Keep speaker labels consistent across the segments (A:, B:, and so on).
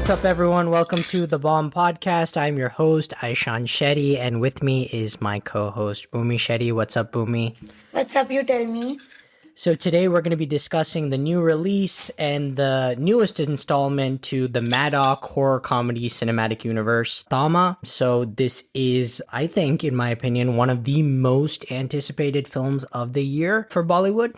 A: What's up, everyone? Welcome to the BoM Podcast. I'm your host, Ayushmann Shetty, and with me is my co-host, Bhumi Shetty. What's up, Bhumi?
B: What's up, you tell me?
A: So today we're going to be discussing the new release and the newest installment to the Maddock Horror Comedy Cinematic Universe, Thamma. So this is, I think, in my opinion, one of the most anticipated films of the year for Bollywood.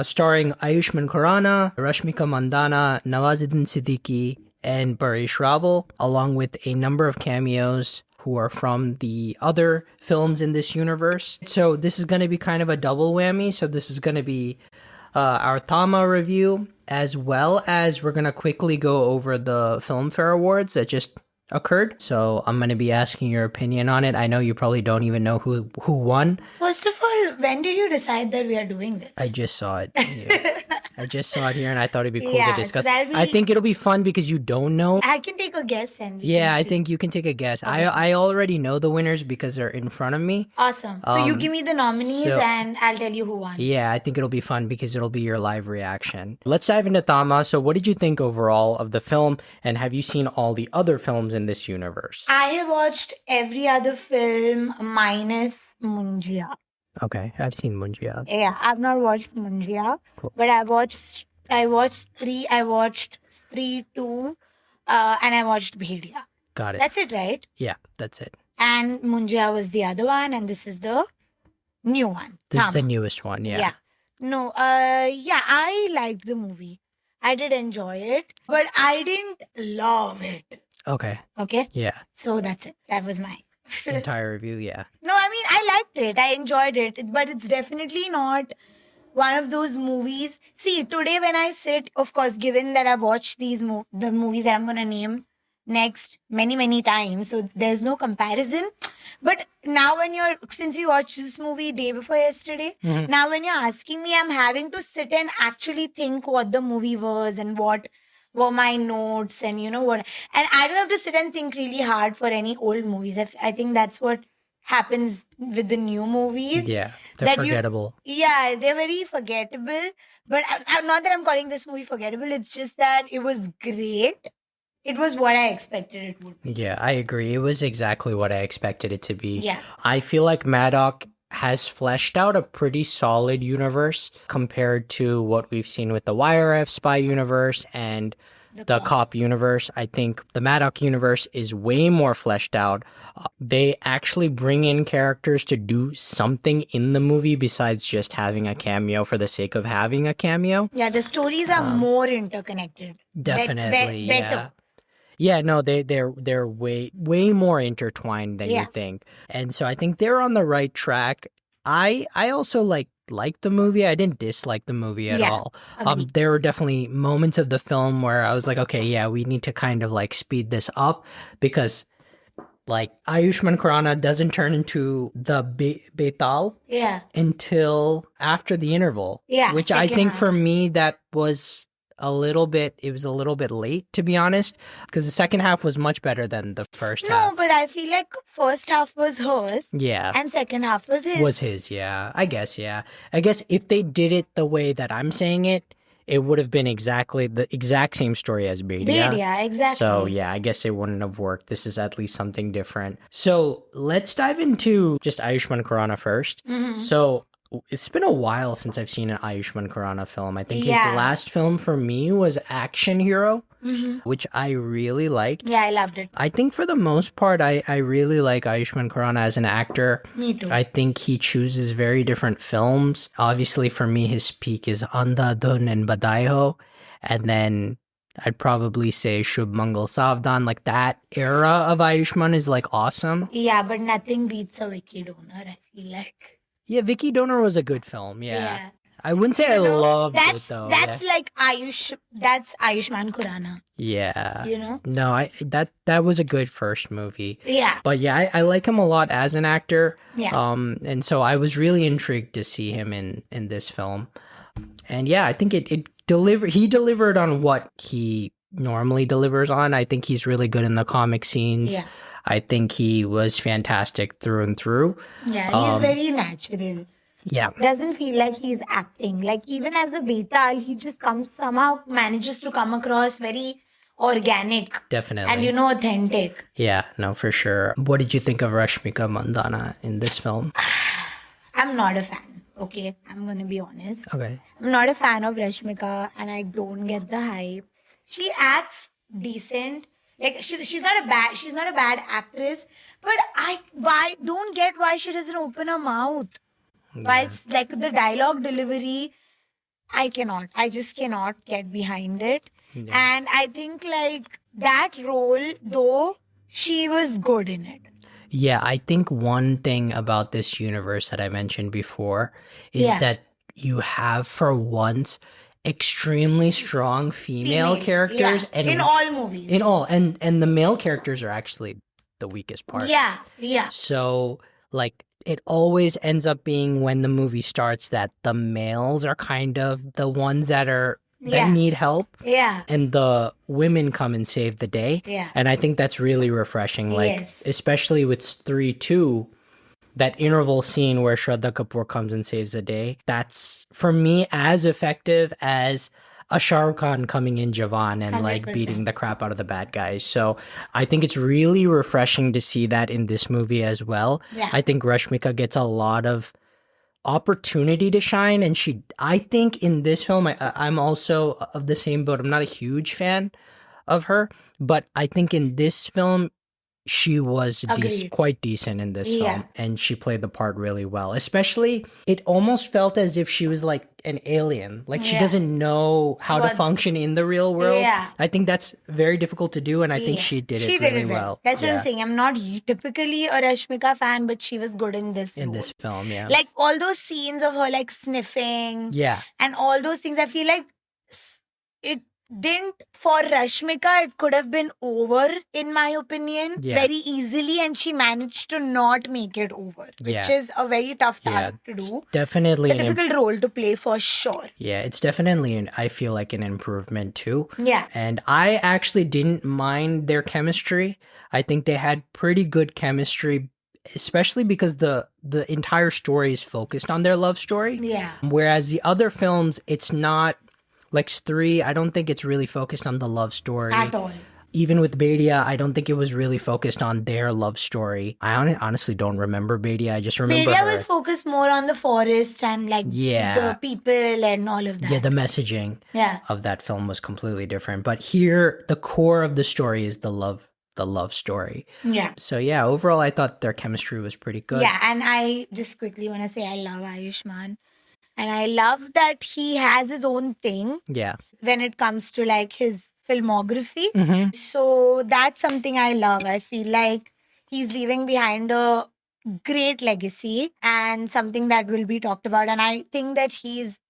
A: Starring Ayushmann Khurrana, Rashmika Mandanna, Nawazuddin Siddiqui, and Paresh Rawal, along with a number of cameos who are from the other films in this universe. So this is going to be kind of a double whammy. So this is going to be our Thamma review, as well as we're going to quickly go over the Filmfare Awards that just occurred. So I'm going to be asking your opinion on it. I know you probably don't even know who won.
B: First of all, when did you decide that we are doing this?
A: I just saw it. Yeah. I just saw it here and I thought it'd be cool to discuss.
B: So
A: I think it'll be fun because you don't know.
B: I can take a guess and
A: I think you can take a guess. Okay. I already know the winners because they're in front of me.
B: Awesome. So you give me the nominees and I'll tell you who won.
A: Yeah, I think it'll be fun because it'll be your live reaction. Let's dive into Thamma. So what did you think overall of the film, and have you seen all the other films in this universe?
B: I have watched every other film minus Munjya.
A: Okay, I've seen Munjya.
B: Yeah, I've not watched Munjya,
A: cool.
B: But I watched Stree, I watched Stree 2, and I watched Bhediya.
A: Got it.
B: That's it, right?
A: Yeah, that's it.
B: And Munjya was the other one, and this is the new one.
A: This is the newest one, yeah.
B: No, I liked the movie. I did enjoy it, but I didn't love it.
A: Okay.
B: Okay?
A: Yeah.
B: So that's it. That was my
A: entire review, yeah.
B: No, I mean, I liked it. I enjoyed it. But it's definitely not one of those movies. See, today when I sit, of course, given that I've watched the movies that I'm going to name next many times, so there's no comparison. But now since you watched this movie day before yesterday, now when you're asking me, I'm having to sit and actually think what the movie was and what were my notes and you know what. And I don't have to sit and think really hard for any old movies. I think that's what happens with the new movies.
A: Yeah, they're forgettable.
B: They're very forgettable. But not that I'm calling this movie forgettable. It's just that it was great. It was what I expected it would be.
A: Yeah, I agree. It was exactly what I expected it to be.
B: Yeah.
A: I feel like Maddock has fleshed out a pretty solid universe compared to what we've seen with the YRF spy universe and the cop universe. I think the Maddock universe is way more fleshed out. They actually bring in characters to do something in the movie besides just having a cameo for the sake of having a cameo.
B: Yeah, the stories are more interconnected.
A: Definitely,
B: better.
A: Yeah. Yeah, no, they're way more intertwined than you think. And so I think they're on the right track. I also like the movie. I didn't dislike the movie at all. There were definitely moments of the film where I was like, okay, yeah, we need to kind of like speed this up because like Ayushmann Khurrana doesn't turn into the Betal until after the interval. Yeah, which I think for me that was a little bit late, to be honest, because the second half was much better than the first half.
B: No, but I feel like first half was hers.
A: Yeah.
B: And second half was his.
A: Yeah. I guess if they did it the way that I'm saying it, it would have been the exact same story as Bhediya.
B: Bhediya, exactly.
A: So yeah, I guess it wouldn't have worked. This is at least something different. So let's dive into just Ayushmann Khurrana first. So it's been a while since I've seen an Ayushmann Khurrana film. I think his last film for me was Action Hero, which I really liked.
B: Yeah, I loved it.
A: I think for the most part, I really like Ayushmann Khurrana as an actor.
B: Me too.
A: I think he chooses very different films. Obviously, for me, his peak is Andhadhun and Badai. And then I'd probably say Shubh Mangal Savdan. Like that era of Ayushmann is like awesome.
B: Yeah, but nothing beats a Vicky Donor, I feel like.
A: Yeah, Vicky Donor was a good film. Yeah. I wouldn't say I loved it though.
B: That's like that's Ayushmann Khurrana.
A: Yeah.
B: You know?
A: No, that was a good first movie.
B: Yeah.
A: But yeah, I like him a lot as an actor.
B: Yeah.
A: And so I was really intrigued to see him in this film. And yeah, I think he delivered on what he normally delivers on. I think he's really good in the comic scenes. Yeah. I think he was fantastic through and through.
B: Yeah, he's very natural.
A: Yeah.
B: Doesn't feel like he's acting. Like even as a Betal, he just somehow manages to come across very organic
A: Definitely.
B: and authentic.
A: Yeah, no, for sure. What did you think of Rashmika Mandanna in this film?
B: I'm not a fan. Okay, I'm gonna be honest.
A: Okay.
B: I'm not a fan of Rashmika, and I don't get the hype. She acts decent. Like she's not a bad actress, but I don't get why she doesn't open her mouth. Why it's like the dialogue delivery, I just cannot get behind it.
A: Yeah.
B: And I think like that role, though, she was good in it.
A: Yeah, I think one thing about this universe that I mentioned before is that you have, for once, extremely strong female characters, and
B: in all movies.
A: And the male characters are actually the weakest part.
B: Yeah.
A: So like it always ends up being, when the movie starts, that the males are kind of the ones that need help.
B: Yeah.
A: And the women come and save the day.
B: Yeah.
A: And I think that's really refreshing. Like, especially with Stree 2, that interval scene where Shraddha Kapoor comes and saves the day, that's, for me, as effective as a Shah Rukh Khan coming in Jawan and
B: 100%.
A: like beating the crap out of the bad guys. So I think it's really refreshing to see that in this movie as well.
B: Yeah.
A: I think Rashmika gets a lot of opportunity to shine, and I think in this film, I'm also of the same boat. I'm not a huge fan of her, but I think in this film she was quite decent in this film, and she played the part really well. Especially, it almost felt as if she was like an alien, like she doesn't know how to function in the real world. I think that's very difficult to do, and I think she did it really well.
B: That's what I'm saying. I'm not typically a Rashmika fan, but she was good in this
A: film.
B: Like all those scenes of her like sniffing, and all those things, I feel like it didn't, for Rashmika, it could have been over, in my opinion, very easily, and she managed to not make it over, which is a very tough task to do.
A: Definitely
B: it's a difficult role to play, for sure.
A: Yeah, it's definitely, I feel like, an improvement too.
B: Yeah.
A: And I actually didn't mind their chemistry. I think they had pretty good chemistry, especially because the entire story is focused on their love story.
B: Yeah.
A: Whereas the other films, it's not. Like Stree, I don't think it's really focused on the love story.
B: At all.
A: Even with Bhediya, I don't think it was really focused on their love story. I honestly don't remember Bhediya. I just remember
B: Bhediya was focused more on the forest and like the people and all of that.
A: Yeah, the messaging of that film was completely different. But here, the core of the story is the love story.
B: Yeah.
A: So yeah, overall, I thought their chemistry was pretty good.
B: Yeah, and I just quickly want to say I love Ayushmann. And I love that he has his own thing.
A: Yeah.
B: When it comes to like his filmography.
A: Mm-hmm.
B: So that's something I love. I feel like he's leaving behind a great legacy and something that will be talked about. And I think that he's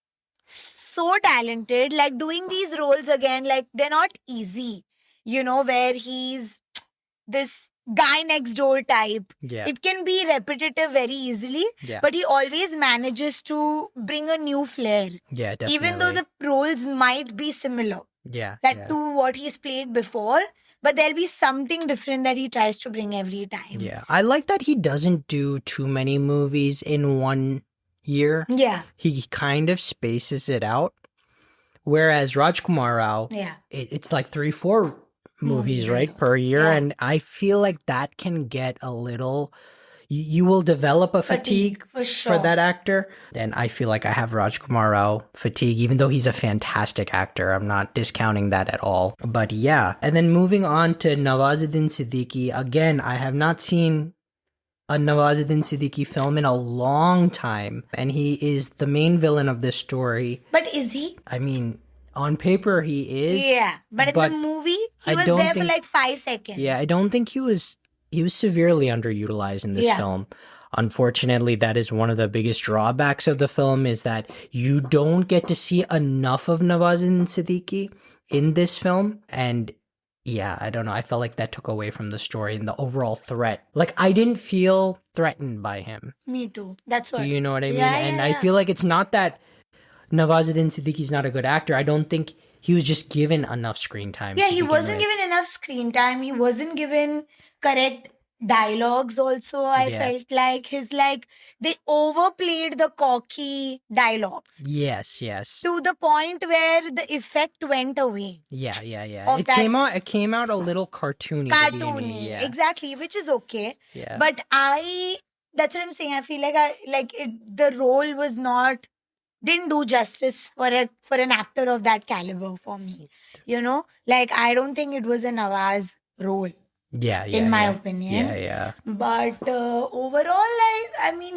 B: so talented. Like doing these roles again, like they're not easy. Where he's this guy next door type.
A: Yeah.
B: It can be repetitive very easily, but he always manages to bring a new flair.
A: Yeah, definitely.
B: Even though the roles might be similar. To what he's played before, but there'll be something different that he tries to bring every time.
A: Yeah. I like that he doesn't do too many movies in one year.
B: Yeah.
A: He kind of spaces it out. Whereas Rajkumar Rao, it's like 3-4 movies, right, per year. And I feel like that can get a little, you will develop a fatigue for that actor. And I feel like I have Rajkumar Rao fatigue, even though he's a fantastic actor. I'm not discounting that at all. But yeah. And then moving on to Nawazuddin Siddiqui. Again, I have not seen a Nawazuddin Siddiqui film in a long time. And he is the main villain of this story.
B: But is he?
A: I mean, on paper, he is.
B: Yeah, but in the movie, he was there for like 5 seconds.
A: Yeah, I don't think he was severely underutilized in this film. Unfortunately, that is one of the biggest drawbacks of the film, is that you don't get to see enough of Nawazuddin Siddiqui in this film. And yeah, I don't know. I felt like that took away from the story and the overall threat. Like, I didn't feel threatened by him.
B: Me too. That's what.
A: Do you know what I mean?
B: Yeah,
A: I feel like it's not that Nawazuddin Siddiqui's not a good actor. I don't think he was just given enough screen time.
B: Yeah, he wasn't given enough screen time. He wasn't given correct dialogues also. I
A: Yeah.
B: felt like they overplayed the cocky dialogues
A: Yes.
B: to the point where the effect went away.
A: Yeah.
B: Of
A: It
B: that-
A: came out a little cartoony. to be me,
B: Cartoony,
A: Yeah.
B: exactly, which is okay.
A: Yeah.
B: But that's what I'm saying. I feel like the role was not didn't do justice for an actor of that caliber for me. You know, like I don't think it was a Nawaz role.
A: Yeah.
B: In my opinion.
A: Yeah.
B: But overall, I mean,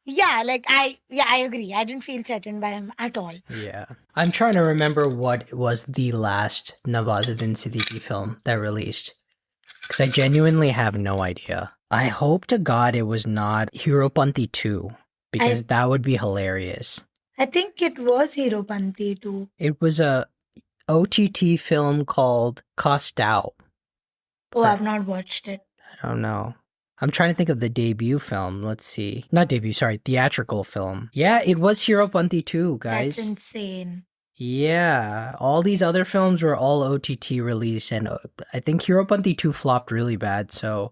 B: I agree. I didn't feel threatened by him at all.
A: Yeah. I'm trying to remember what was the last Nawazuddin Siddiqui film that released. Because I genuinely have no idea. I hope to God it was not Heropanti 2. Because that would be hilarious.
B: I think it was Heropanti too.
A: It was a OTT film called Cost Out.
B: Oh, I've not watched it.
A: I don't know. I'm trying to think of the debut film. Let's see. Not debut, sorry. Theatrical film. Yeah, it was Heropanti 2, guys.
B: That's insane.
A: Yeah. All these other films were all OTT release. And I think Heropanti 2 flopped really bad. So,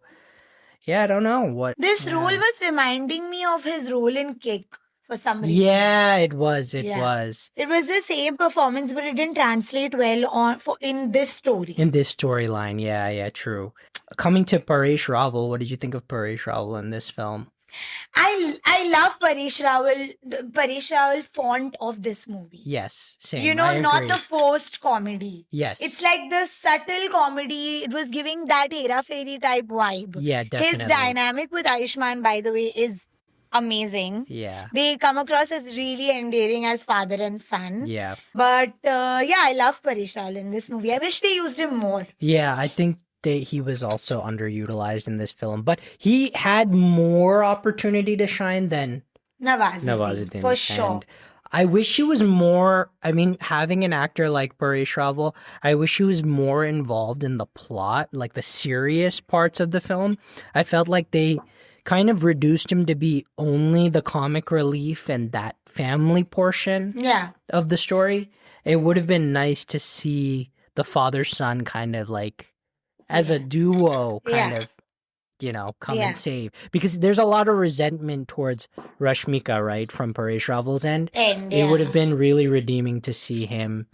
A: yeah, I don't know. what.
B: This
A: yeah.
B: role was reminding me of his role in Kick for some reason.
A: Yeah, it was. It
B: Yeah.
A: was.
B: It was the same performance, but it didn't translate well in this story.
A: In this storyline. Yeah, true. Coming to Paresh Rawal, what did you think of Paresh Rawal in this film?
B: I love Paresh Rawal, the Paresh Rawal font of this movie.
A: Yes, same.
B: You know,
A: I
B: not
A: agree.
B: the forced comedy.
A: Yes.
B: It's like the subtle comedy. It was giving that Hera Fairy type vibe.
A: Yeah, definitely.
B: His dynamic with Ayushmann, by the way, is amazing.
A: Yeah.
B: They come across as really endearing as father and son.
A: Yeah.
B: But I love Paresh Rawal in this movie. I wish they used him more.
A: Yeah, I think he was also underutilized in this film, but he had more opportunity to shine than
B: Nawazuddin, for sure.
A: And I wish he was more, having an actor like Paresh Rawal, I wish he was more involved in the plot, like the serious parts of the film. I felt like they kind of reduced him to be only the comic relief and that family portion of the story. It would have been nice to see the father-son kind of like as a duo kind of, come and save. Because there's a lot of resentment towards Rashmika, right, from Paresh Rawal's end. It would have been really redeeming to see him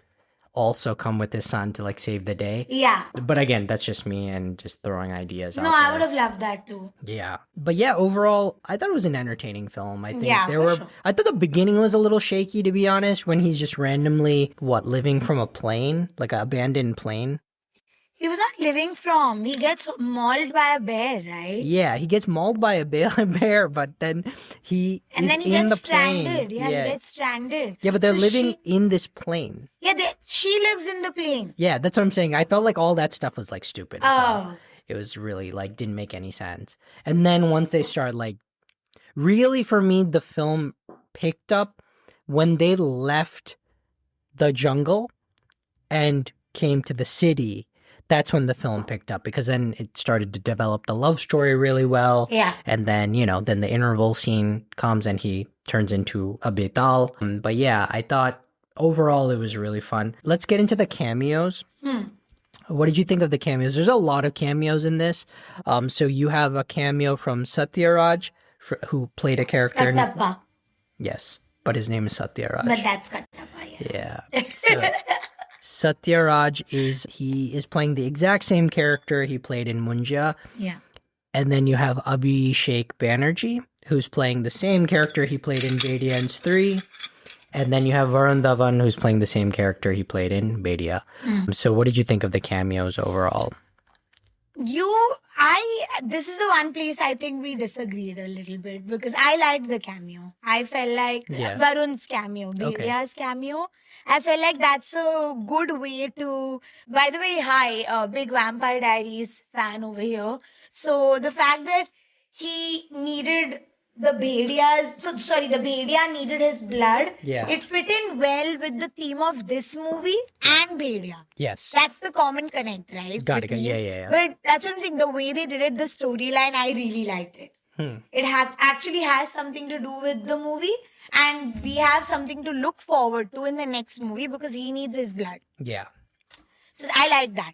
A: also come with his son to like save the day.
B: Yeah.
A: But again, that's just me and just throwing ideas out there.
B: I would have loved that too.
A: Yeah. But yeah, overall, I thought it was an entertaining film. I think
B: sure.
A: I thought the beginning was a little shaky, to be honest, when he's just randomly, living from a plane, like an abandoned plane.
B: He was not living from. He gets mauled by a bear, right?
A: Yeah, he gets mauled by a bear, but then he is
B: then he
A: in
B: gets
A: the plane.
B: stranded. Yeah, he gets stranded.
A: Yeah, but they're living in this plane.
B: Yeah, she lives in the plane.
A: Yeah, that's what I'm saying. I felt like all that stuff was like stupid.
B: Oh.
A: So it was really like didn't make any sense. And then once they start like, really for me, the film picked up when they left the jungle and came to the city. That's when the film picked up, because then it started to develop the love story really well.
B: Yeah.
A: And then, then the interval scene comes and he turns into a betal. But yeah, I thought overall it was really fun. Let's get into the cameos. What did you think of the cameos? There's a lot of cameos in this. So you have a cameo from Satyaraj, who played a character.
B: Kattappa.
A: Yes, but his name is Satyaraj.
B: But that's Kattappa,
A: yeah. So, Satyaraj is playing the exact same character he played in Munjya.
B: Yeah.
A: And then you have Abhishek Banerjee, who's playing the same character he played in Bhediya and Stree. And then you have Varun Dhawan, who's playing the same character he played in Bhediya. So what did you think of the cameos overall?
B: This is the one place I think we disagreed a little bit, because I liked the cameo. I felt like Varun's cameo, Bhediya's cameo. I felt like that's a good way to... By the way, hi, big Vampire Diaries fan over here. So the fact that he needed the Bhediya needed his blood.
A: Yeah.
B: It fit in well with the theme of this movie and Bhediya.
A: Yes.
B: That's the common connect, right?
A: Got it. Yeah.
B: But that's what I'm saying. The way they did it, the storyline, I really liked it. It actually has something to do with the movie, and we have something to look forward to in the next movie, because he needs his blood.
A: Yeah.
B: So I like that.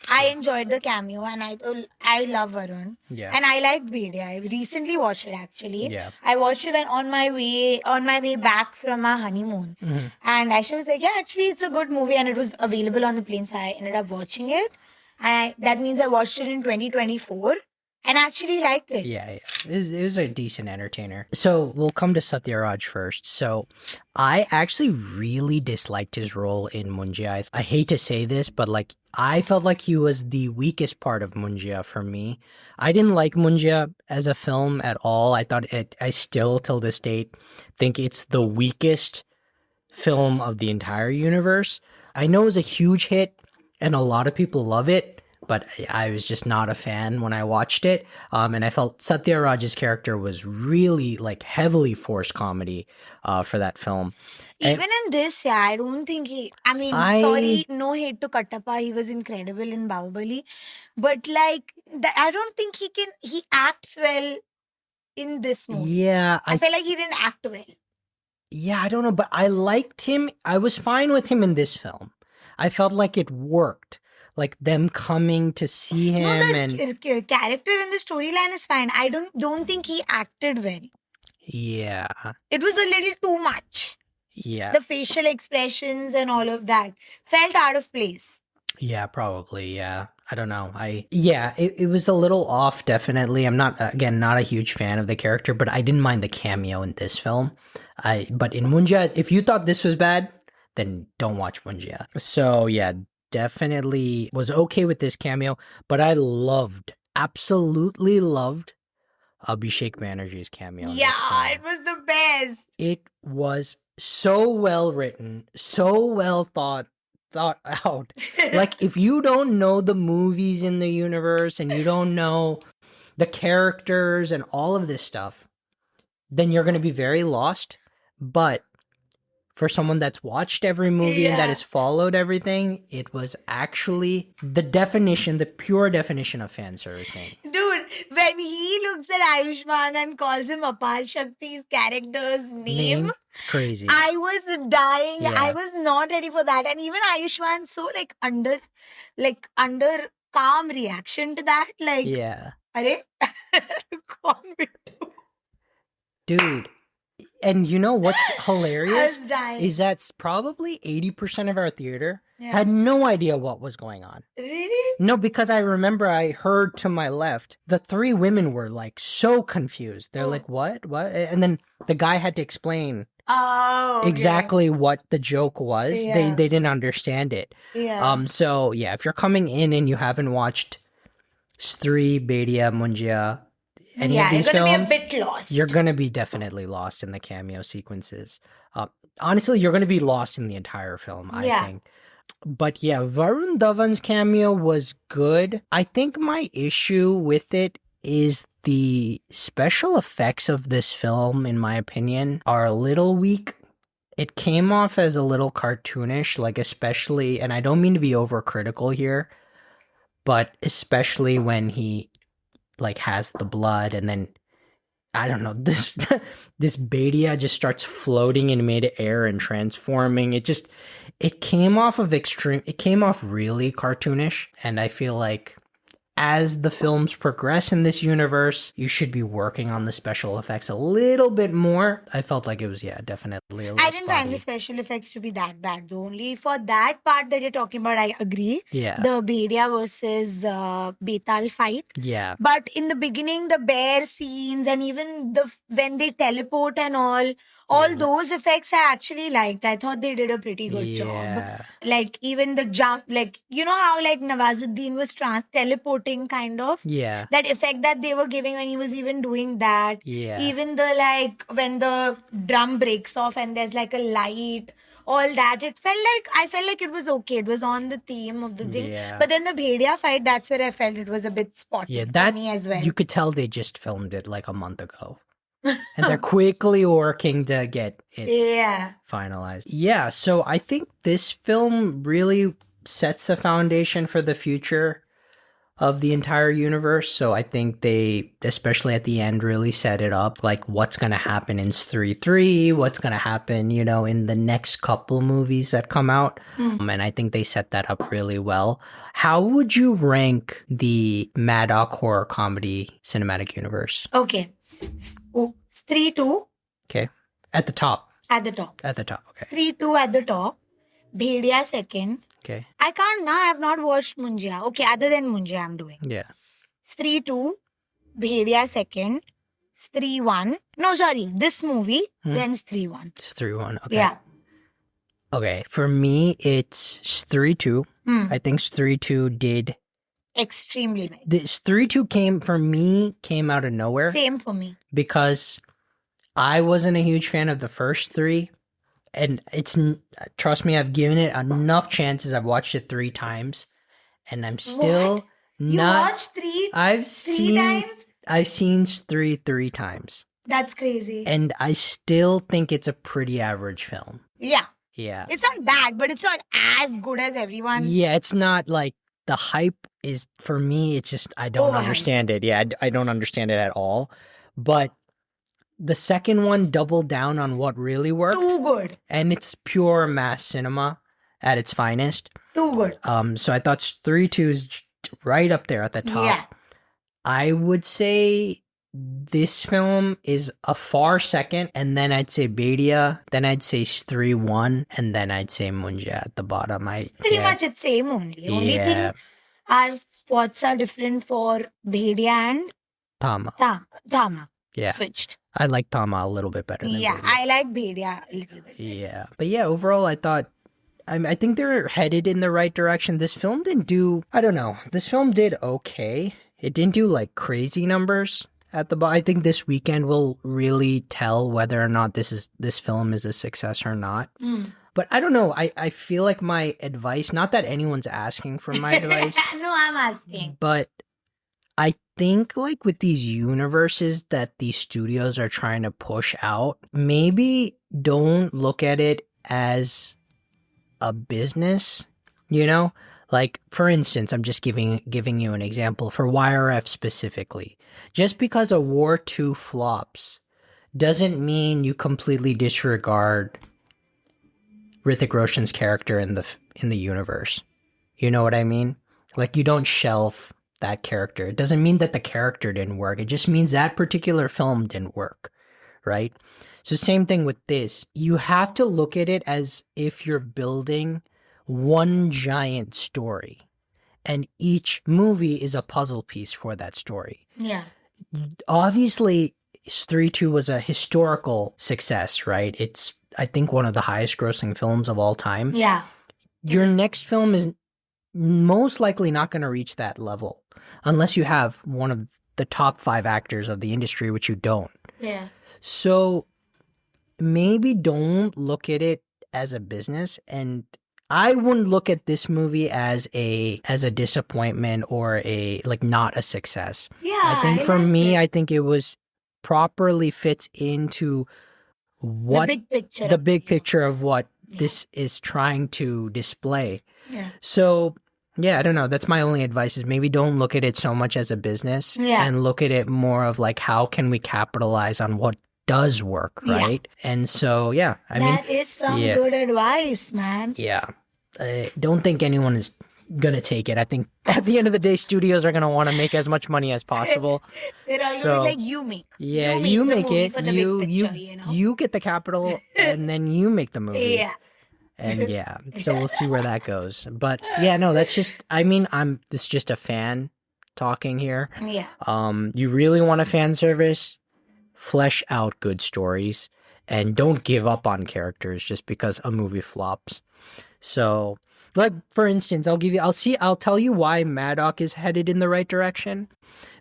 B: I enjoyed the cameo, and I love Varun.
A: Yeah.
B: And I liked Bhediya. I recently watched it actually.
A: Yeah.
B: I watched it on my way back from our honeymoon.
A: Mhm.
B: And Aisha was like, "Yeah, actually, it's a good movie," and it was available on the plane, so I ended up watching it. And that means I watched it in 2024, and I actually liked it.
A: Yeah. It was a decent entertainer. So we'll come to Satyaraj first. So I actually really disliked his role in Munjya. I hate to say this, but like I felt like he was the weakest part of Munjya for me. I didn't like Munjya as a film at all. I still till this date think it's the weakest film of the entire universe. I know it was a huge hit and a lot of people love it, but I was just not a fan when I watched it. And I felt Satyaraj's character was really like heavily forced comedy for that film.
B: Even in this, yeah, I don't think sorry, no hate to Kattappa, he was incredible in Bahubali, but like, I don't think he acts well in this movie.
A: Yeah,
B: I felt like he didn't act well.
A: Yeah, I don't know, but I liked him. I was fine with him in this film. I felt like it worked. Like them coming to see him
B: the character in the storyline is fine. I don't think he acted well.
A: Yeah.
B: It was a little too much.
A: Yeah.
B: The facial expressions and all of that felt out of place.
A: Yeah, probably. Yeah. I don't know. It was a little off, definitely. I'm not a huge fan of the character, but I didn't mind the cameo in this film. But in Munjya, if you thought this was bad, then don't watch Munjya. So yeah, definitely was okay with this cameo, but I absolutely loved Abhishek Banerjee's cameo.
B: Yeah, it was the best.
A: It was so well written, so well thought out. Like, if you don't know the movies in the universe and you don't know the characters and all of this stuff, then you're going to be very lost. But for someone that's watched every movie and that has followed everything, it was actually the pure definition of fan servicing.
B: Dude, when he looks at Ayushmann and calls him Apar Shakti's character's name,
A: it's crazy.
B: I was dying. Yeah. I was not ready for that. And even Ayushmann so under calm reaction to that. Like,
A: yeah.
B: Arey?
A: Dude. And you know what's hilarious
B: is
A: that probably 80% of our theater had no idea what was going on.
B: Really?
A: No, because I remember I heard to my left, the three women were like so confused. They're like, what? And then the guy had to explain exactly what the joke was. Yeah. They didn't understand it.
B: Yeah.
A: So yeah, if you're coming in and you haven't watched Stree, Bhediya, Munjya, any of these films,
B: you're gonna be a bit lost.
A: You're gonna be definitely lost in the cameo sequences. Honestly, you're gonna be lost in the entire film, I think. But yeah, Varun Dhawan's cameo was good. I think my issue with it is the special effects of this film, in my opinion, are a little weak. It came off as a little cartoonish, like especially, and I don't mean to be overcritical here, but especially when he like has the blood and then I don't know, this Bhediya just starts floating in mid-air and transforming. It came off really cartoonish, and I feel like as the films progress in this universe, you should be working on the special effects a little bit more. I felt like it was, definitely a little
B: I didn't find the special effects to be that bad, though. Only for that part that you're talking about, I agree.
A: Yeah.
B: The Bhediya versus Betal fight.
A: Yeah.
B: But in the beginning, the bear scenes and even when they teleport and all those effects I actually liked. I thought they did a pretty good job. Like even the jump, like, you know how like Nawazuddin was teleporting kind of?
A: Yeah.
B: That effect that they were giving when he was even doing that.
A: Yeah.
B: Even the like when the drum breaks off and there's like a light, all that. I felt like it was okay. It was on the theme of the thing.
A: Yeah.
B: But then the Bhediya fight, that's where I felt it was a bit spotty for me as well.
A: You could tell they just filmed it like a month ago. And they're quickly working to get it finalized. Yeah, so I think this film really sets a foundation for the future of the entire universe. So I think they, especially at the end, really set it up like what's going to happen in Stree 3, what's going to happen, you know, in the next couple movies that come out. And I think they set that up really well. How would you rank the Maddock Horror Comedy Cinematic Universe?
B: Okay. Stree 2
A: Okay. At the top.
B: at the top.
A: At the top. Okay.
B: Stree 2 at the top. Bhediya second.
A: Okay.
B: I can't now. I have not watched Munjya. Okay, other than Munjya, I'm doing.
A: Yeah.
B: Stree 2, Bhediya second, Stree 1. No, sorry, this movie, then Stree 1.
A: Stree 1. Okay.
B: Yeah.
A: Okay. For me, it's Stree 2. I think Stree 2 did.
B: Extremely well.
A: The Stree 2 came out of nowhere.
B: Same for me.
A: Because I wasn't a huge fan of the first 3. And trust me, I've given it enough chances. I've watched it 3 times. And I'm still
B: You
A: not.
B: watched three
A: Three
B: times?
A: I've seen Stree 3 times.
B: That's crazy.
A: And I still think it's a pretty average film.
B: Yeah.
A: Yeah.
B: It's not bad, but it's not as good as everyone.
A: Yeah, it's not like the hype is, for me, it's just, I don't understand it. Yeah, I don't understand it at all. But the second one doubled down on what really worked.
B: Too good.
A: And it's pure mass cinema at its finest.
B: Too good.
A: So I thought Stree 2 is right up there at the top.
B: Yeah.
A: I would say this film is a far second, and then I'd say Bhediya, then I'd say Stree 1, and then I'd say Munjya at the bottom.
B: Pretty much it's same only. Only thing our spots are different for Bhediya and
A: Thamma.
B: Thamma.
A: Yeah.
B: Switched.
A: I like Thamma a little bit better than
B: Yeah,
A: Bhediya.
B: I like Bhediya a little bit.
A: Yeah. But yeah, overall, I thought, I think they're headed in the right direction. This film didn't do, I don't know, this film did okay. It didn't do like crazy numbers at the bottom. I think this weekend will really tell whether or not this film is a success or not. But I don't know. I feel like my advice, not that anyone's asking for my advice.
B: No, I'm asking.
A: But I think like with these universes that these studios are trying to push out, maybe don't look at it as a business, you know? Like, for instance, I'm just giving you an example for YRF specifically. Just because a War 2 flops doesn't mean you completely disregard Hrithik Roshan's character in the universe. You know what I mean? Like, you don't shelf that character. It doesn't mean that the character didn't work. It just means that particular film didn't work, right? So same thing with this. You have to look at it as if you're building one giant story, and each movie is a puzzle piece for that story.
B: Yeah.
A: Obviously, Stree 2 was a historical success, right? It's, I think, one of the highest grossing films of all time.
B: Yeah.
A: Your next film is most likely not going to reach that level unless you have one of the top 5 actors of the industry, which you don't.
B: Yeah.
A: So maybe don't look at it as a business, and I wouldn't look at this movie as a disappointment or a like not a success.
B: Yeah.
A: I think for me,
B: it.
A: I think it was properly fits into what
B: the big picture
A: of what this is trying to display.
B: Yeah.
A: So yeah, I don't know. That's my only advice is maybe don't look at it so much as a business and look at it more of like how can we capitalize on what does work, right? And so yeah, I mean
B: that is some good advice, man.
A: Yeah. I don't think anyone is going to take it. I think at the end of the day, studios are going to want to make as much money as possible.
B: They're all gonna be like, you make.
A: Yeah,
B: you
A: make it.
B: For the big picture, you know?
A: You get the capital and then you make the movie.
B: Yeah.
A: And yeah, so we'll see where that goes. But yeah, no, that's just, I mean, this is just a fan talking here.
B: Yeah.
A: You really want a fan service? Flesh out good stories and don't give up on characters just because a movie flops. So, like for instance, I'll tell you why Maddock is headed in the right direction,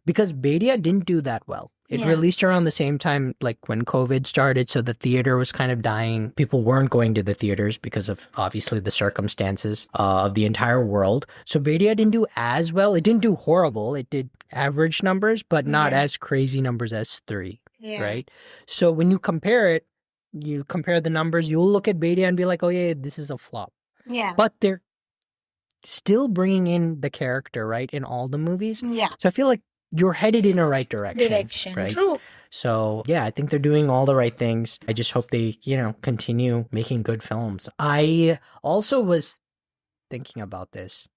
A: because Bhediya didn't do that well. It released around the same time, like when COVID started, so the theater was kind of dying. People weren't going to the theaters because of obviously the circumstances of the entire world. So Bhediya didn't do as well. It didn't do horrible. It did average numbers, but not as crazy numbers as Stree.
B: Yeah.
A: Right? So when you compare the numbers, you'll look at Bhediya and be like, oh yeah, this is a flop.
B: Yeah.
A: But they're still bringing in the character, right, in all the movies.
B: Yeah.
A: So I feel like you're headed in a right direction. Right?
B: True.
A: So yeah, I think they're doing all the right things. I just hope they, continue making good films. I also was thinking about this.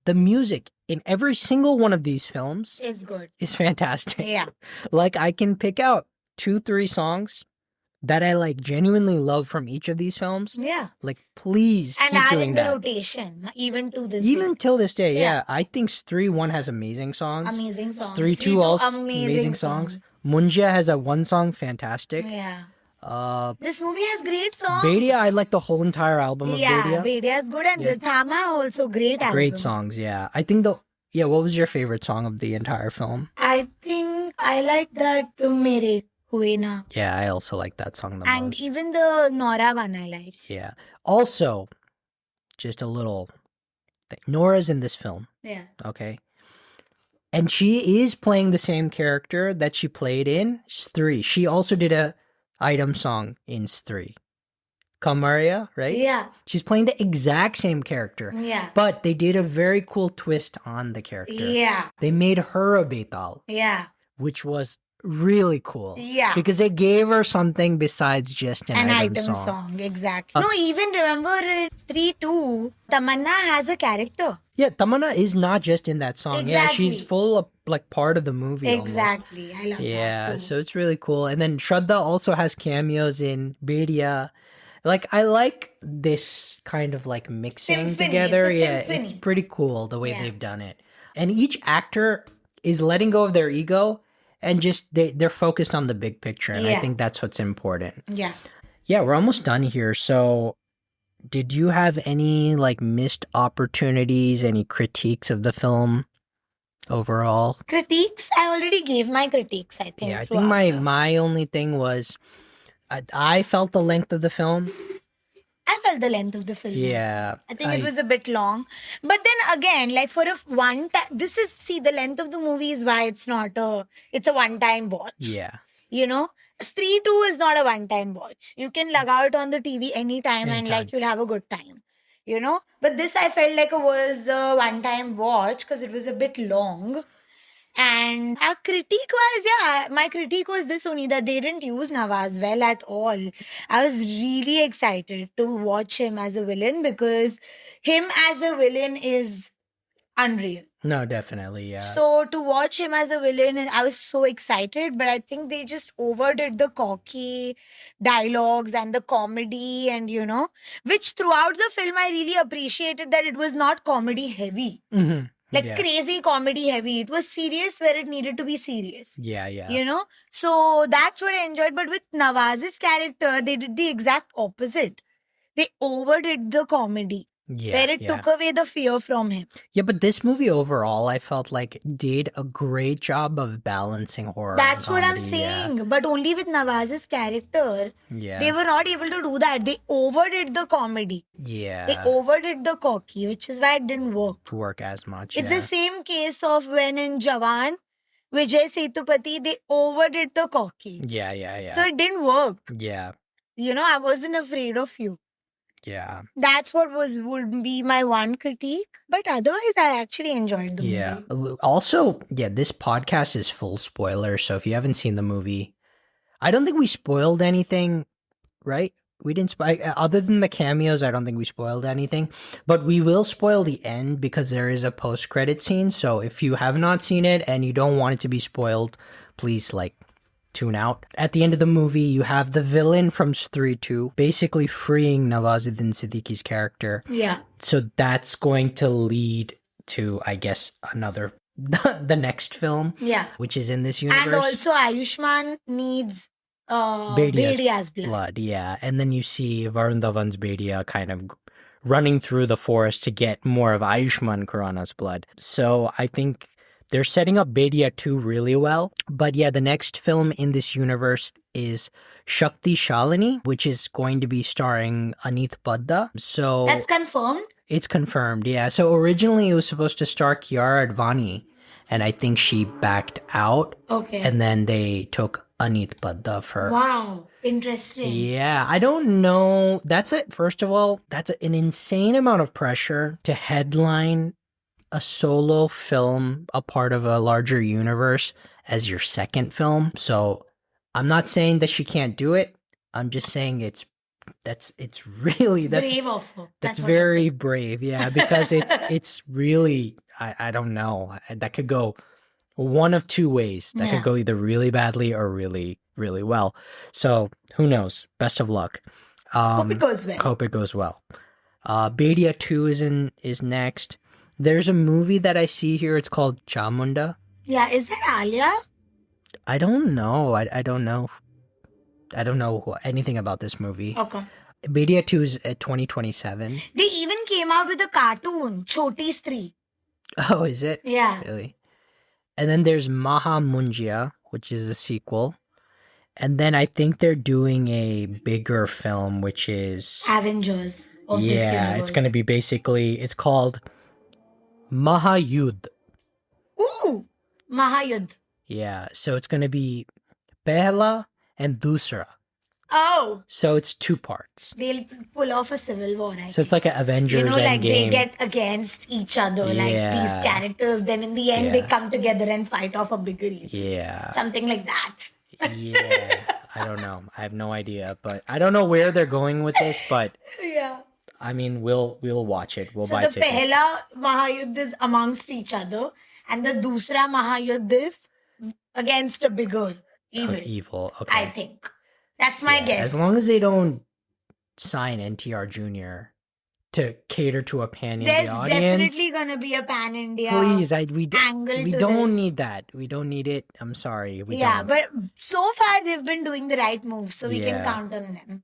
A: The music in every single one of these films
B: It's good.
A: is fantastic.
B: Yeah.
A: Like I can pick out 2-3 songs that I like genuinely love from each of these films.
B: Yeah.
A: Like please
B: And
A: keep
B: add
A: doing
B: in the
A: that.
B: rotation, even to this
A: Even
B: day.
A: till this day,
B: Yeah.
A: yeah. I think Stree 1 has amazing songs.
B: Amazing songs.
A: Stree 2
B: Three,
A: also
B: amazing
A: songs. Munjya has a one song, fantastic.
B: Yeah.
A: Uh,
B: This movie has great songs.
A: Bhediya, I like the whole entire album of
B: Yeah,
A: Bhediya.
B: Bhediya is good, and the Thamma also great album.
A: Great songs, yeah. I think what was your favorite song of the entire film?
B: I think I like that Tum Mere Hue Na.
A: Yeah, I also like that song the
B: And
A: most.
B: even the Nora one I like.
A: Yeah. Also, just a little thing. Nora's in this film,
B: Yeah.
A: okay? And she is playing the same character that she played in Stree. She also did a item song in Stree. Kamaria, right?
B: Yeah.
A: She's playing the exact same character.
B: Yeah.
A: But they did a very cool twist on the character.
B: Yeah.
A: They made her a Betal,
B: Yeah.
A: which was really cool.
B: Yeah.
A: Because they gave her something besides just an item song.
B: Exactly. No, even remember in 3-2, Tamanna has a character.
A: Yeah, Tamanna is not just in that song. Yeah, she's
B: Exactly.
A: full of like part of the movie.
B: Exactly. I love
A: Almost. Yeah,
B: that too.
A: so it's really cool. And then Shraddha also has cameos in Bhediya. Like I like this kind of like mixing
B: Symphony,
A: together.
B: it's a
A: Yeah,
B: symphony.
A: it's pretty cool the way
B: Yeah.
A: they've done it. And each actor is letting go of their ego and just they're focused on the big picture. And I
B: Yeah.
A: think that's what's important.
B: Yeah.
A: Yeah, we're almost done here. So did you have any like missed opportunities, any critiques of the film overall?
B: Critiques, I already gave my critiques, I think.
A: Yeah, I think
B: throughout.
A: my only thing was I felt the length of the film.
B: I felt the length of the film. also.
A: Yeah,
B: I think it was a bit long. But then again, like for one time, the length of the movie is why it's a one-time watch.
A: Yeah,
B: You know, Stree 2 is not a one-time watch. You can log out on the TV anytime and
A: Anytime.
B: like you'll have a good time. You know, but this I felt like it was a one-time watch because it was a bit long. And our critique was, my critique was this only, that they didn't use Nawaz well at all. I was really excited to watch him as a villain because him as a villain is unreal.
A: no, definitely, yeah.
B: So to watch him as a villain, I was so excited, but I think they just overdid the cocky dialogues and the comedy and, which throughout the film I really appreciated that it was not comedy heavy.
A: Mhm.
B: Like
A: yeah.
B: crazy comedy heavy. It was serious where it needed to be serious.
A: Yeah, yeah.
B: So that's what I enjoyed. But with Nawaz's character, they did the exact opposite. They overdid the comedy.
A: Yeah,
B: Where it
A: yeah.
B: took away the fear from him.
A: Yeah, but this movie overall, I felt like did a great job of balancing horror.
B: That's
A: and
B: what I'm
A: comedy, yeah.
B: saying. But only with Nawaz's character,
A: Yeah,
B: they were not able to do that. They overdid the comedy.
A: yeah.
B: They overdid the cocky, which is why it didn't work.
A: to work as much.
B: It's
A: yeah.
B: the same case of when in Jawan, Vijay Sethupathi, they overdid the cocky.
A: Yeah, yeah, yeah.
B: So it didn't work.
A: yeah,
B: I wasn't afraid of you.
A: yeah.
B: That's what would be my one critique. But otherwise, I actually enjoyed the
A: Yeah.
B: movie.
A: Also, yeah, this podcast is full spoiler. So if you haven't seen the movie, I don't think we spoiled anything, right? We didn't spoil, other than the cameos, I don't think we spoiled anything. But we will spoil the end because there is a post-credit scene. So if you have not seen it and you don't want it to be spoiled, please, tune out. At the end of the movie, you have the villain from Stree 2 basically freeing Nawazuddin Siddiqui's character.
B: Yeah.
A: So that's going to lead to, I guess, the next film,
B: Yeah.
A: which is in this universe.
B: And also, Ayushmann needs Bhediya's blood.
A: Yeah. And then you see Varun Dhawan's Bhediya kind of running through the forest to get more of Ayushmann Khurrana's blood. So I think they're setting up Bhediya 2 really well. But yeah, the next film in this universe is Shakti Shalini, which is going to be starring Aneet Padda. So
B: That's confirmed?
A: it's confirmed, yeah. So originally it was supposed to star Kiara Advani, and I think she backed out.
B: Okay.
A: And then they took Anit Padda for.
B: Wow, interesting.
A: Yeah, I don't know. That's it. First of all, that's an insane amount of pressure to headline a solo film, a part of a larger universe, as your second film. So I'm not saying that she can't do it. I'm just saying it's really
B: It's brave of her.
A: that's
B: what you're
A: very
B: saying.
A: brave. Yeah, because it's really I don't know. That could go one of two ways. That
B: Yeah.
A: could go either really badly or really, really well. So who knows? Best of luck.
B: Hope it goes well.
A: Hope it goes well. Bhediya 2 is next. There's a movie that I see here. It's called Chamunda.
B: Yeah, is that Alia?
A: I don't know. I don't know. I don't know anything about this movie.
B: Okay.
A: Bhediya 2 is at 2027.
B: They even came out with a cartoon, Choti Stree.
A: Oh, is it?
B: Yeah.
A: Really? And then there's Munjya, which is a sequel. And then I think they're doing a bigger film, which is...
B: Avengers of this universe.
A: it's going to be basically... It's called Mahayudh.
B: Ooh! Mahayudh.
A: Yeah, so it's going to be Pehla and Dusra.
B: Oh!
A: So it's 2 parts.
B: They'll pull off a civil war, I
A: So it's like an Avengers
B: like
A: Endgame.
B: they get against each other, like
A: Yeah.
B: these characters. Then in the end, they
A: Yeah.
B: come together and fight off a bigger evil.
A: Yeah.
B: Something like that.
A: Yeah. I don't know. I have no idea. But I don't know where they're going with this, but
B: Yeah.
A: I mean, we'll watch it. We'll
B: So
A: buy
B: the
A: tickets.
B: Pehla Mahayuddh is amongst each other, and the Dusra Mahayuddh is against a bigger evil.
A: Evil. Okay.
B: I think. That's my
A: Yeah,
B: guess.
A: As long as they don't sign NTR Jr. to cater to a pan-India
B: There's
A: audience.
B: definitely gonna be a pan-India
A: Please,
B: angle
A: we
B: to
A: don't
B: this.
A: need that. We don't need it. I'm sorry. We
B: Yeah,
A: don't.
B: but so far they've been doing the right move, so we can
A: Yeah.
B: count on them.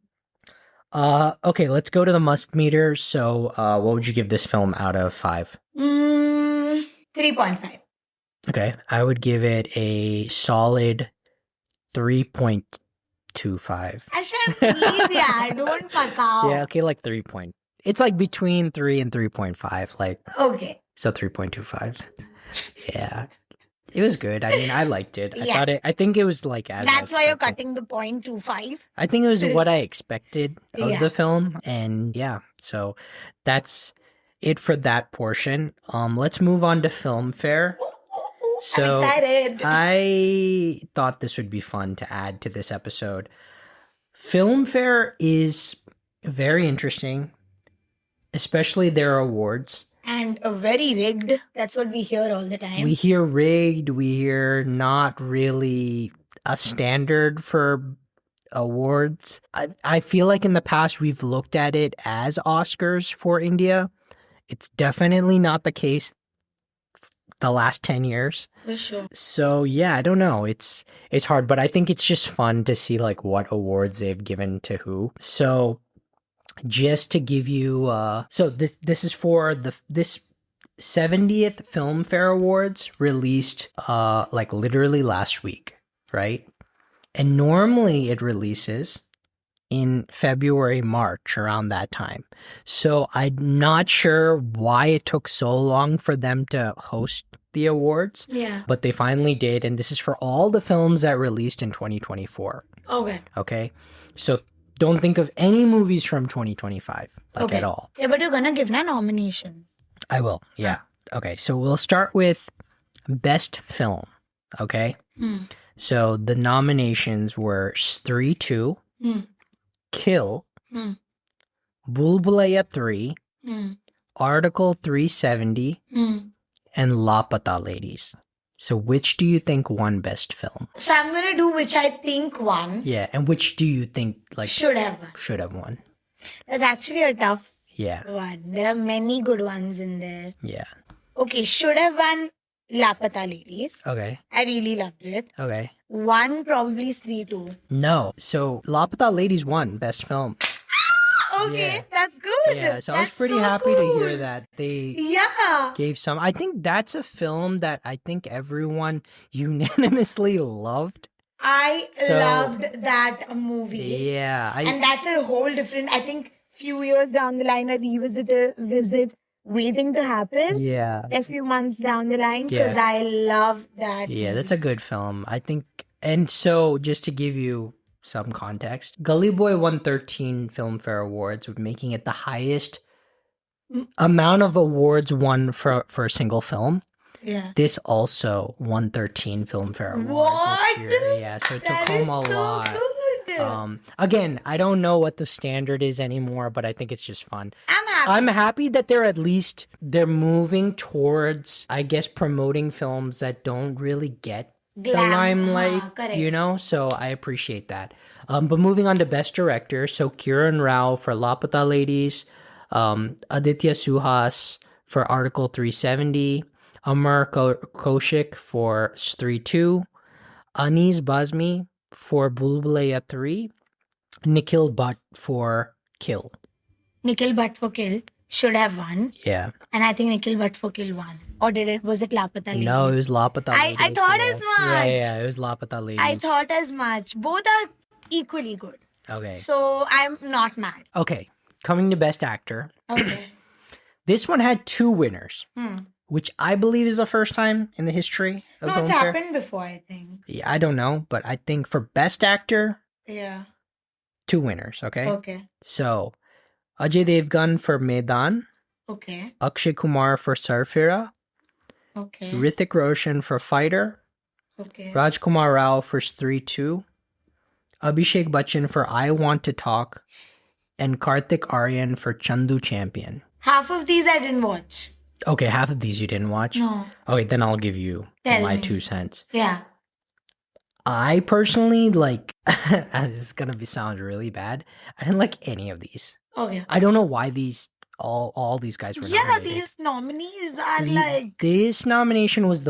A: Okay, let's go to the must meter. So, what would you give this film out of 5?
B: 3.5.
A: Okay, I would give it a solid 3.25.
B: Ashan, please, yeah, don't fuck out.
A: Yeah, okay, like 3 point. It's like between 3 and 3.5, like
B: Okay.
A: so 3.25. Yeah. It was good. I mean, I liked it.
B: Yeah.
A: I think it was like as I
B: That's why you're
A: expected.
B: cutting the 0.25.
A: I think it was what I expected of
B: Yeah.
A: the film, and yeah, so that's it for that portion. Let's move on to Filmfare. So
B: I'm excited.
A: I thought this would be fun to add to this episode. Filmfare is very interesting, especially their awards.
B: And a very rigged. That's what we hear all the time.
A: We hear rigged, we hear not really a standard for awards. I feel like in the past we've looked at it as Oscars for India. It's definitely not the case the last 10 years.
B: For sure.
A: So yeah, I don't know. It's hard, but I think it's just fun to see like what awards they've given to who. So just to give you so this is for this 70th Filmfare Awards released like literally last week, right? And normally it releases in February, March, around that time. So I'm not sure why it took so long for them to host the awards,
B: Yeah.
A: but they finally did, and this is for all the films that released in 2024.
B: Okay.
A: Okay? So don't think of any movies from 2025 like at all.
B: Yeah, but you're gonna give na nominations.
A: I will. Yeah. Okay. So we'll start with best film. Okay.
B: Hmm.
A: So the nominations were Stree 2,
B: Hmm.
A: Kill,
B: Hmm.
A: Bulbulaya 3,
B: Hmm.
A: Article 370,
B: Hmm.
A: and Lapata Ladies. So which do you think won best film?
B: So I'm gonna do which I think won.
A: Yeah, and which do you think like
B: Should have.
A: should have won?
B: That's actually a tough
A: Yeah.
B: one. There are many good ones in there.
A: Yeah.
B: Okay, should have won Lapata Ladies.
A: Okay.
B: I really loved it.
A: Okay.
B: One probably Stree 2.
A: No. So Lapata Ladies won best film.
B: Okay,
A: Yeah.
B: that's good.
A: Yeah, so I was
B: That's
A: pretty
B: so
A: happy to hear
B: cool.
A: that they
B: Yeah.
A: gave some. I think that's a film that I think everyone unanimously loved.
B: I
A: So-
B: loved that movie.
A: Yeah,
B: And that's a whole different, I think, few years down the line, a visit waiting to happen.
A: yeah,
B: A few months down the line, because
A: Yeah.
B: I love that.
A: yeah. That's a good film. I think And so, just to give you some context, Gully Boy won 13 Filmfare Awards, making it the highest amount of awards won for a single film.
B: Yeah.
A: This also won 13 Filmfare Awards
B: What?
A: this year. Yeah, so it took
B: That
A: home a
B: is so
A: lot.
B: good.
A: Again, I don't know what the standard is anymore, but I think it's just fun.
B: I'm happy.
A: I'm happy that they're moving towards, I guess, promoting films that don't really get the limelight,
B: correct.
A: so I appreciate that. But moving on to Best Director, so Kiran Rao for Lapata Ladies, Aditya Suhas for Article 370, Amar Kaushik for Stree 2, Anis Bazmi for Bulbulaya 3, Nikhil Bhatt for Kill.
B: Nikhil Bhatt for Kill should have won.
A: Yeah.
B: And I think Nikhil Bhatt for Kill won. Or was it Lapata Ladies?
A: No, it was Lapata Ladies.
B: I thought as much.
A: Yeah, it was Lapata Ladies.
B: I thought as much. Both are equally good.
A: Okay.
B: So I'm not mad.
A: Okay. Coming to Best Actor.
B: Okay.
A: This one had 2 winners, which I believe is the first time in the history of
B: No, it's
A: Filmfare.
B: happened before, I think.
A: Yeah, I don't know, but I think for Best Actor,
B: Yeah.
A: 2 winners, okay?
B: Okay.
A: So, Ajay Devgan for Maidan,
B: Okay.
A: Akshay Kumar for Sarfira,
B: Okay.
A: Hrithik Roshan for Fighter,
B: Okay.
A: Rajkumar Rao for Stree 2, Abhishek Bachchan for I Want to Talk, and Karthik Aryan for Chandu Champion.
B: Half of these I didn't watch.
A: Okay, half of these you didn't watch?
B: No.
A: Okay, then I'll give you
B: Tell
A: my
B: me.
A: 2 cents.
B: Yeah.
A: I personally this is gonna sound really bad. I didn't like any of these.
B: Okay.
A: I don't know why all these guys were
B: Yeah,
A: nominated.
B: these nominees are
A: This nomination was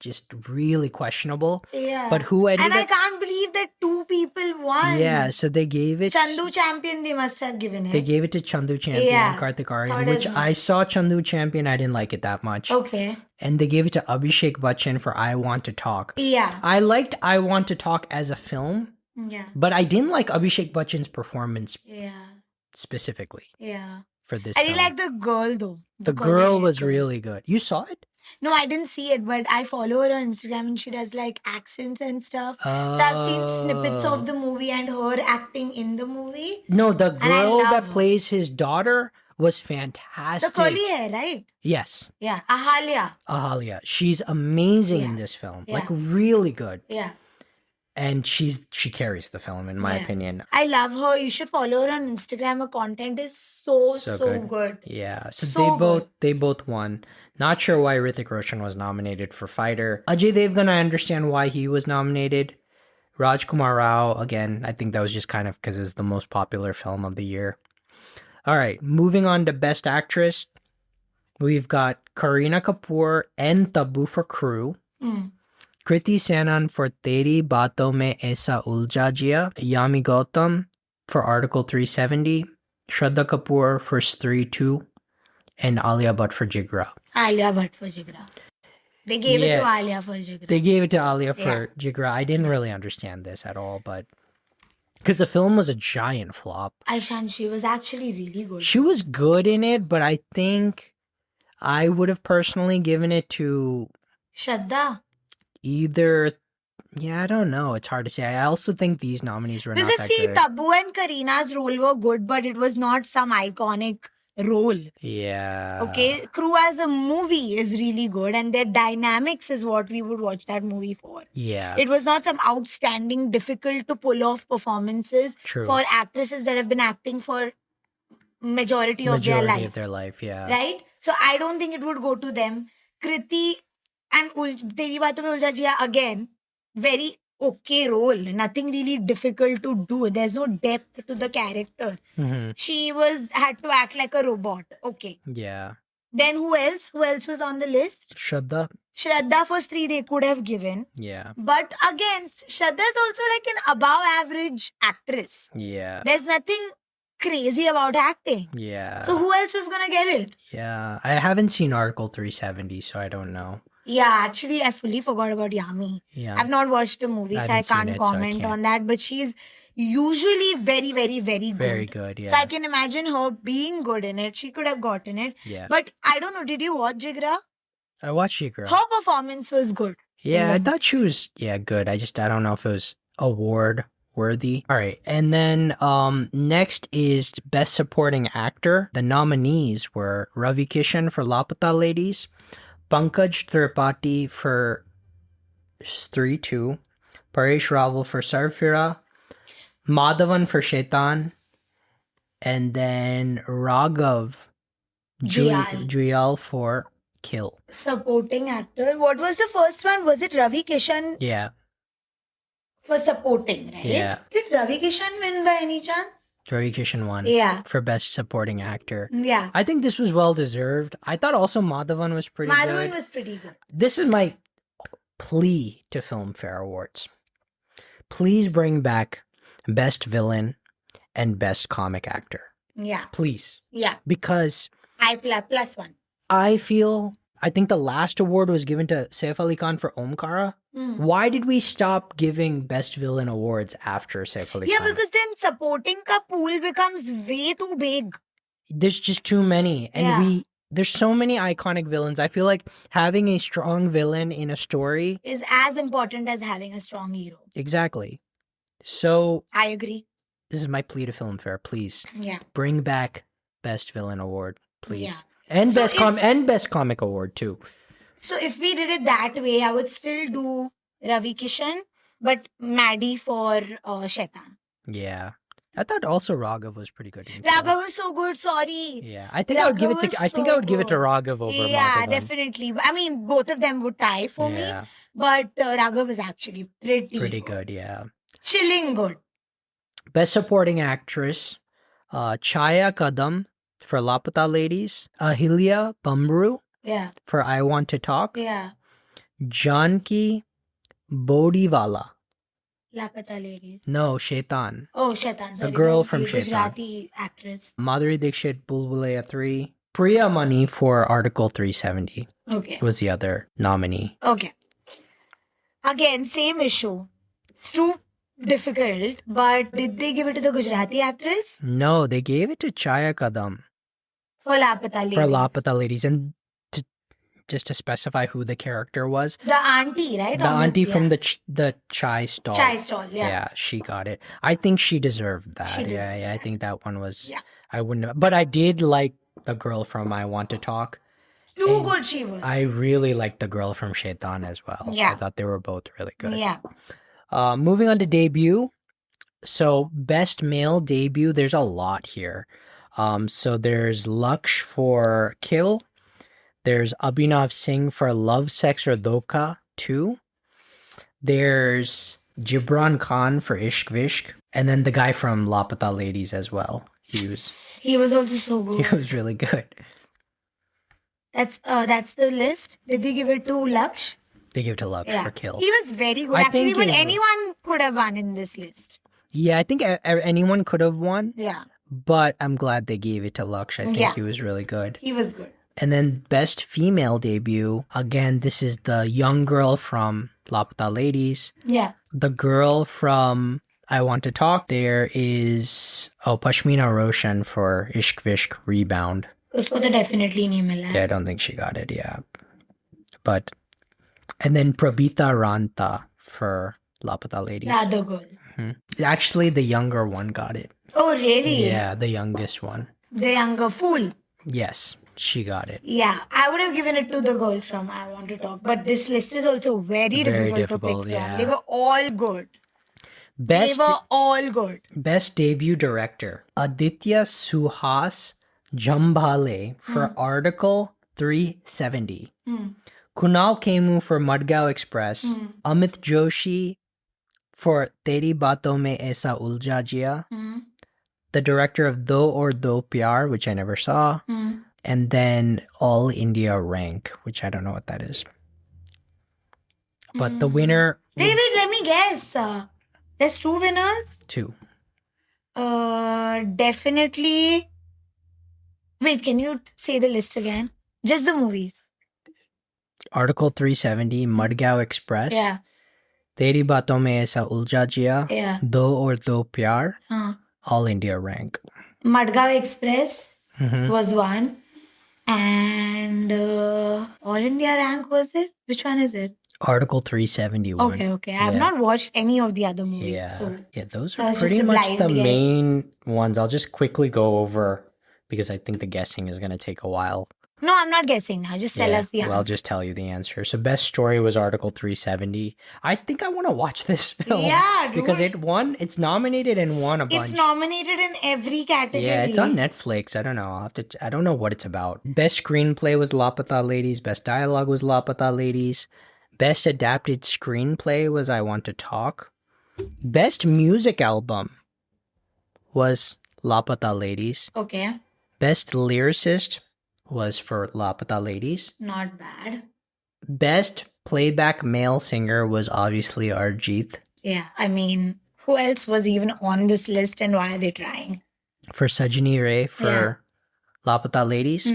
A: just really questionable.
B: Yeah.
A: But who ended
B: And I
A: up?
B: can't believe that 2 people won.
A: Yeah, so they gave it.
B: Chandu Champion, they must have given it.
A: They gave it to Chandu Champion,
B: Yeah,
A: Karthik Aryan,
B: thought
A: which
B: as
A: I
B: much.
A: saw Chandu Champion. I didn't like it that much.
B: Okay.
A: And they gave it to Abhishek Bachchan for I Want to Talk.
B: Yeah.
A: I liked I Want to Talk as a film,
B: Yeah.
A: but I didn't like Abhishek Bachchan's performance
B: Yeah.
A: specifically
B: Yeah.
A: for this
B: I
A: film.
B: really like the girl though.
A: The girl was really good. You saw it?
B: No, I didn't see it, but I follow her on Instagram and she does like accents and stuff. So I've seen snippets of the movie and her acting in the movie.
A: No, the
B: I
A: girl
B: love
A: that
B: her.
A: plays his daughter was
B: The
A: fantastic.
B: curly hair, right?
A: Yes,
B: Yeah. Ahalia.
A: Ahalia. She's amazing in
B: Yeah.
A: this film.
B: Yeah.
A: Like really good.
B: Yeah.
A: And she carries the film in my
B: Yeah.
A: opinion.
B: I love her. You should follow her on Instagram. Her content is so good.
A: Yeah. So,
B: So
A: they both won. Not sure why Hrithik Roshan was nominated for Fighter. Ajay Devgan, I understand why he was nominated. Rajkumar Rao, again, I think that was just kind of because it's the most popular film of the year. All right, moving on to Best Actress. We've got Kareena Kapoor and Tabu for Crew.
B: Mm.
A: Kriti Sanon for Teri Baaton Mein Aisa Ulja Jiya. Yami Gautam for Article 370. Shraddha Kapoor for Stree 2. And Alia Bhatt for Jigra.
B: Alia Bhatt for Jigra. They gave it to Alia for Jigra.
A: They gave it to Alia for Jigra. I didn't really understand this at all, but because the film was a giant flop.
B: Aishan, she was actually really good.
A: She was good in it, but I think I would have personally given it to
B: Shraddha.
A: either. Yeah, I don't know. It's hard to say. I also think these nominees were not
B: Because
A: that
B: see,
A: good.
B: Tabu and Kareena's role were good, but it was not some iconic role.
A: Yeah.
B: Okay, Crew as a movie is really good, and their dynamics is what we would watch that movie for.
A: Yeah.
B: It was not some outstanding, difficult to pull off performances
A: True.
B: for actresses that have been acting for majority of their life.
A: Yeah.
B: Right? So I don't think it would go to them. Kriti and Teri Baaton Mein Ulja Jiya, again, very okay role. Nothing really difficult to do. There's no depth to the character.
A: Mhm.
B: She had to act like a robot. Okay.
A: Yeah.
B: Then who else? Who else was on the list?
A: Shraddha.
B: Shraddha for Stree they could have given.
A: Yeah.
B: But again, Shraddha is also like an above average actress.
A: Yeah.
B: There's nothing crazy about acting.
A: Yeah.
B: So who else is gonna get it?
A: Yeah. I haven't seen Article 370, so I don't know.
B: Yeah, actually, I fully forgot about Yami.
A: Yeah.
B: I've not watched the movie,
A: I
B: so I
A: haven't seen
B: can't
A: it, so I
B: comment
A: can't.
B: on that. But she's usually very, very, very good.
A: Very good.
B: So I
A: Yeah.
B: can imagine her being good in it. She could have gotten it.
A: Yeah.
B: But I don't know. Did you watch Jigra?
A: I watched Jigra.
B: Her performance was good.
A: Yeah, I thought she was good. I don't know if it was award worthy. All right. And then next is Best Supporting Actor. The nominees were Ravi Kishan for Lapata Ladies, Pankaj Tripathi for Stree 2, Paresh Rawal for Sarfira, Madhavan for Shaitan, and then Raghav Juyal for Kill.
B: Supporting actor. What was the first one? Was it Ravi Kishan?
A: Yeah.
B: For supporting, right?
A: Yeah.
B: Did Ravi Kishan win by any chance?
A: Ravi Kishan won.
B: Yeah.
A: For Best Supporting Actor.
B: Yeah.
A: I think this was well deserved. I thought also Madhavan was pretty good.
B: Madhavan was pretty good.
A: This is my plea to Filmfare Awards. Please bring back Best Villain and Best Comic Actor.
B: Yeah.
A: Please.
B: Yeah.
A: Because
B: plus one.
A: I think the last award was given to Saif Ali Khan for Omkara. Why did we stop giving Best Villain awards after Saif Ali Khan?
B: Yeah, because then supporting ka pool becomes way too big.
A: There's just too many. And there's so many iconic villains. I feel like having a strong villain in a story
B: is as important as having a strong hero.
A: Exactly. So
B: I agree.
A: This is my plea to Filmfare. Please.
B: Yeah.
A: Bring back Best Villain Award, please.
B: Yeah.
A: And Best Comic Award too.
B: So if we did it that way, I would still do Ravi Kishan, but Maddie for Shaitan.
A: Yeah. I thought also Raghav was pretty good.
B: Raghav was so good, sorry.
A: Yeah. I think I would give it to Raghav over
B: Yeah,
A: Madhavan.
B: Definitely. I mean, both of them would tie for me. But Raghav was actually pretty
A: good, yeah.
B: Chilling good.
A: Best Supporting Actress, Chaya Kadam for Lapata Ladies, Ahilya Bambru for I Want to Talk, Janki Bodiwala.
B: Lapata Ladies.
A: No, Shaitan.
B: Oh, Shaitan. Sorry.
A: The girl from Shaitan.
B: Gujarati actress.
A: Madhuri Dixit, Bulbulaya 3. Priya Mani for Article 370.
B: Okay.
A: Was the other nominee.
B: Okay. Again, same issue. It's too difficult, but did they give it to the Gujarati actress?
A: No, they gave it to Chaya Kadam.
B: For Lapata Ladies.
A: And just to specify who the character was.
B: The auntie, right?
A: The auntie from the chai stall. Yeah, she got it. I think she deserved that. I think that one was... Yeah. I wouldn't have... But I did like the girl from I Want to Talk.
B: Too good she was.
A: I really liked the girl from Shaitan as well.
B: Yeah.
A: I thought they were both really good.
B: Yeah.
A: Moving on to debut. So, best male debut, there's a lot here. So there's Laksh for Kill. There's Abhinav Singh for Love, Sex or Dhokha 2. There's Gibran Khan for Ishq Vishk. And then the guy from Lapata Ladies as well. He
B: was also so good.
A: He was really good.
B: That's the list. Did they give it to Laksh?
A: They gave it to Laksh for Kill.
B: He was very good. Actually, but anyone could have won in this list.
A: Yeah, I think anyone could have won.
B: Yeah.
A: But I'm glad they gave it to Laksh. I think he was really good.
B: He was good.
A: And then best female debut. Again, this is the young girl from Lapata Ladies.
B: Yeah.
A: The girl from I Want to Talk. There is Pashmina Roshan for Ishq Vishk Rebound.
B: Usko to definitely nahi mila.
A: Yeah, I don't think she got it. Yeah. But and then Prabita Ranta for Lapata Ladies.
B: Yeah, the girl.
A: Actually, the younger one got it.
B: Oh, really?
A: Yeah, the youngest one.
B: The younger fool.
A: Yes, she got it.
B: Yeah, I would have given it to the girl from I Want to Talk. But this list is also very difficult to pick from. They were all good. They were all good.
A: Best debut director. Aditya Suhas Jambhale for Article 370. Kunal Kemu for Madgaon Express. Amit Joshi for Teri Baaton Mein Aisa Ulja Jiya. The director of Do or Do Pyar, which I never saw. And then All India Rank, which I don't know what that is. But the winner...
B: Wait, let me guess. There's 2 winners?
A: 2.
B: Definitely... Wait, can you say the list again? Just the movies.
A: Article 370, Madgaon Express.
B: Yeah.
A: Teri Baaton Mein Aisa Ulja Jiya.
B: Yeah.
A: Do or Do Pyar. All India Rank.
B: Madgaon Express was one. And All India Rank was it? Which one is it?
A: Article 371.
B: Okay. I have
A: Yeah.
B: not watched any of the other movies.
A: Yeah.
B: So.
A: Yeah, those
B: that
A: are
B: was
A: pretty
B: just a
A: much
B: blind
A: the
B: guess.
A: main ones. I'll just quickly go over because I think the guessing is going to take a while.
B: No, I'm not guessing now. Just tell us the answer.
A: Well, I'll just tell you the answer. So best story was Article 370. I think I want to watch this film.
B: Yeah, dude.
A: Because it's nominated and won a bunch.
B: It's nominated in every category.
A: Yeah, it's on Netflix. I don't know. I don't know what it's about. Best screenplay was Lapata Ladies. Best dialogue was Lapata Ladies. Best adapted screenplay was I Want to Talk. Best music album was Lapata Ladies.
B: Okay.
A: Best lyricist was for Lapata Ladies.
B: Not bad.
A: Best playback male singer was obviously Arjit.
B: Yeah, I mean, who else was even on this list and why are they trying?
A: For Sajani Ray for Lapata Ladies.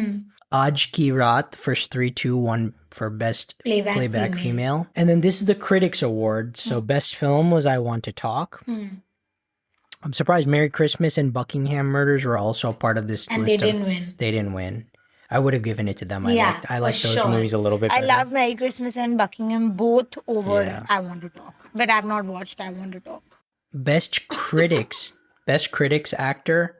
A: Aaj Ki Raat for Stree 2-1 for Best Playback Female. And then this is the Critics Award. So Best Film was I Want to Talk. I'm surprised Merry Christmas and Buckingham Murders were also part of this
B: And
A: list.
B: they didn't win.
A: They didn't win. I would have given it to them.
B: Yeah,
A: I like
B: for
A: those
B: sure.
A: movies a little bit
B: I
A: better.
B: love Merry Christmas and Buckingham both over
A: Yeah.
B: I Want to Talk. But I've not watched I Want to Talk.
A: Best Critics. Best Critics Actor.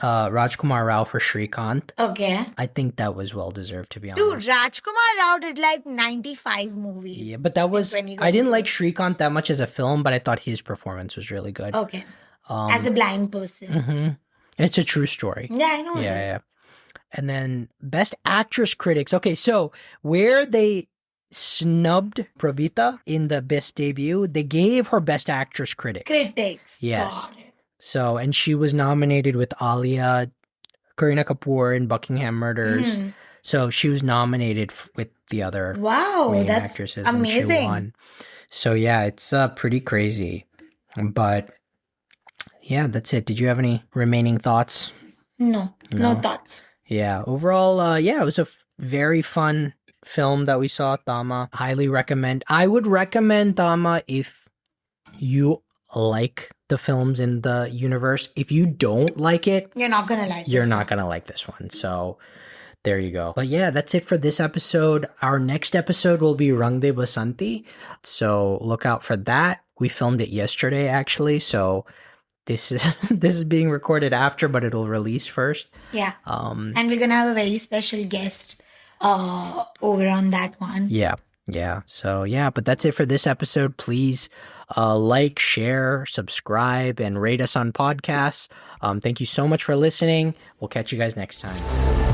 A: Rajkumar Rao for Shrikant.
B: Okay.
A: I think that was well deserved, to be honest.
B: Dude, Rajkumar Rao did like 95 movies.
A: Yeah, but that was... I didn't like Shrikant that much as a film, but I thought his performance was really good.
B: Okay. As a blind person.
A: It's a true story.
B: Yeah, I know.
A: Yeah. And then Best Actress Critics. Okay, so where they snubbed Pravita in the Best Debut, they gave her Best Actress Critics.
B: Critics.
A: Yes.
B: Got it.
A: So, and she was nominated with Alia, Kareena Kapoor in Buckingham Murders. So she was nominated with the other main
B: That's
A: actresses,
B: amazing.
A: and she won. So yeah, it's pretty crazy. But yeah, that's it. Did you have any remaining thoughts?
B: No thoughts.
A: Yeah, overall, it was a very fun film that we saw, Thamma. Highly recommend. I would recommend Thamma if you like the films in the universe. If you don't like it,
B: You're not gonna like
A: you're
B: this
A: not going to like this one. So there you go. But yeah, that's it for this episode. Our next episode will be Rang De Basanti. So look out for that. We filmed it yesterday, actually. So this is being recorded after, but it'll release first.
B: Yeah. And we're gonna have a very special guest over on that one.
A: Yeah. So yeah, but that's it for this episode. Please like, share, subscribe, and rate us on podcasts. Thank you so much for listening. We'll catch you guys next time.